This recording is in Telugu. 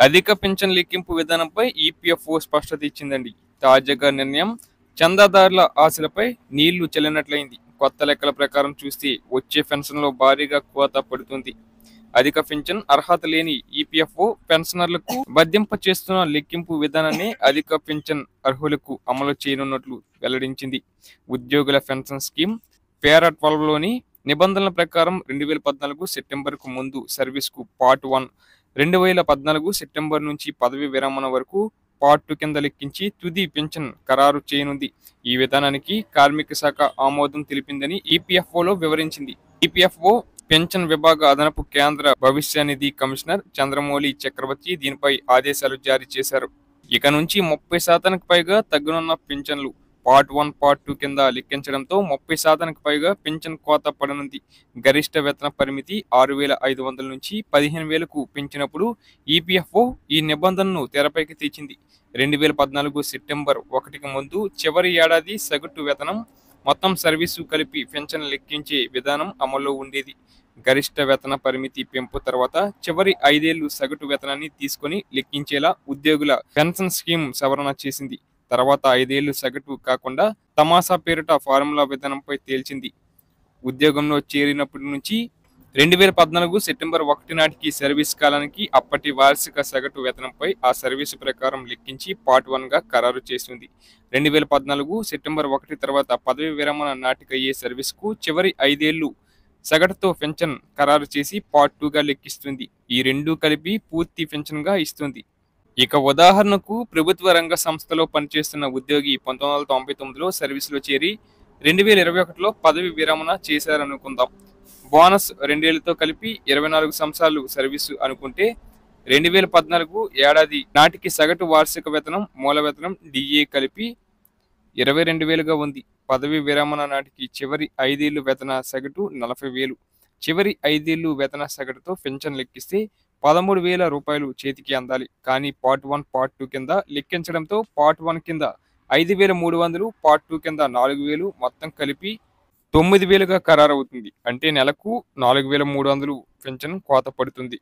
అధిక పింఛన్ లెక్కింపు విధానంపై ఈపీఎఫ్ఓ స్పష్టత ఇచ్చిందండి. తాజాగా నిర్ణయం చందాదారుల ఆశలపై నీళ్లు చల్లినట్లయింది. కొత్త లెక్కల ప్రకారం చూస్తే వచ్చే పెన్షన్లో భారీగా కోత పడుతుంది. అధిక పింఛన్ అర్హత లేని ఈపీఎఫ్ఓ పెన్షనర్లకు వర్తింప చేస్తున్న లెక్కింపు విధానాన్ని అధిక పింఛన్ అర్హులకు అమలు చేయనున్నట్లు వెల్లడించింది. ఉద్యోగుల పెన్షన్ స్కీమ్ పేరా 12లోని నిబంధనల ప్రకారం 2014 సెప్టెంబర్కు ముందు సర్వీస్కు పార్ట్ 1, 2014 సెప్టెంబర్ నుంచి పదవి విరమణ వరకు పార్ట్ 2 కింద లెక్కించి తుది పింఛన్ ఖరారు చేయనుంది. ఈ విధానానికి కార్మిక శాఖ ఆమోదం తెలిపిందని ఈపీఎఫ్ఓలో వివరించింది. ఈపీఎఫ్ఓ పెన్షన్ విభాగ అదనపు కేంద్ర భవిష్య నిధి కమిషనర్ చంద్రమౌళి చక్రవర్తి దీనిపై ఆదేశాలు జారీ చేశారు. ఇక నుంచి 30% పైగా తగ్గనున్న పింఛన్లు పార్ట్ 1, పార్ట్ 2 కింద లెక్కించడంతో 30% పైగా పింఛన్ కోత పడనుంది. గరిష్ట వేతన పరిమితి 6,500 నుంచి 15,000కు పెంచినప్పుడు ఈపీఎఫ్ఓ ఈ నిబంధనను తెరపైకి తెచ్చింది. 2014 సెప్టెంబర్ 1కి ముందు చివరి ఏడాది సగటు వేతనం మొత్తం సర్వీసు కలిపి పెన్షన్ లెక్కించే విధానం అమల్లో ఉండేది. గరిష్ట వేతన పరిమితి పెంపు తర్వాత చివరి 5 ఏళ్లు సగటు వేతనాన్ని తీసుకొని లెక్కించేలా ఉద్యోగుల పెన్షన్ స్కీమ్ సవరణ చేసింది. తర్వాత 5 ఏళ్లు సగటు కాకుండా తమాషా పేరిట ఫార్ములా విధానంపై తేల్చింది. ఉద్యోగంలో చేరినప్పటి నుంచి 2014 సెప్టెంబర్ 1 నాటికి సర్వీస్ కాలానికి అప్పటి వార్షిక సగటు వేతనంపై ఆ సర్వీసు ప్రకారం లెక్కించి పార్ట్ 1గా ఖరారు చేస్తుంది. 2014 సెప్టెంబర్ 1 తర్వాత పదవి విరమణ నాటికయ్యే సర్వీస్కు చివరి 5 ఏళ్లు సగటుతో పెన్షన్ ఖరారు చేసి పార్ట్ 2గా లెక్కిస్తుంది. ఈ రెండూ కలిపి పూర్తి పెన్షన్గా ఇస్తుంది. ఇక ఉదాహరణకు ప్రభుత్వ రంగ సంస్థలో పనిచేస్తున్న ఉద్యోగి 1999లో సర్వీసులో చేరి 2021లో పదవి విరమణ చేశారనుకుందాం. బోనస్ 2 ఏళ్లతో కలిపి 24 సంవత్సరాలు సర్వీసు అనుకుంటే 2014 ఏడాది నాటికి సగటు వార్షిక వేతనం, మూల వేతనం, డిఏ కలిపి 22,000గా ఉంది. పదవి విరమణ నాటికి చివరి 5 ఏళ్లు వేతన సగటు 40,000. చివరి 5 ఏళ్లు వేతన సగటుతో పెన్షన్ లెక్కిస్తే 13,000 రూపాయలు చేతికి అందాలి. కానీ పార్ట్ 1, పార్ట్ 2 కింద లెక్కించడంతో పార్ట్ 1 కింద 5,300, పార్ట్ 2 కింద 4,000 మొత్తం కలిపి 9,000గా ఖరారవుతుంది. అంటే నెలకు 4,300 పెన్షన్ కోత పడుతుంది.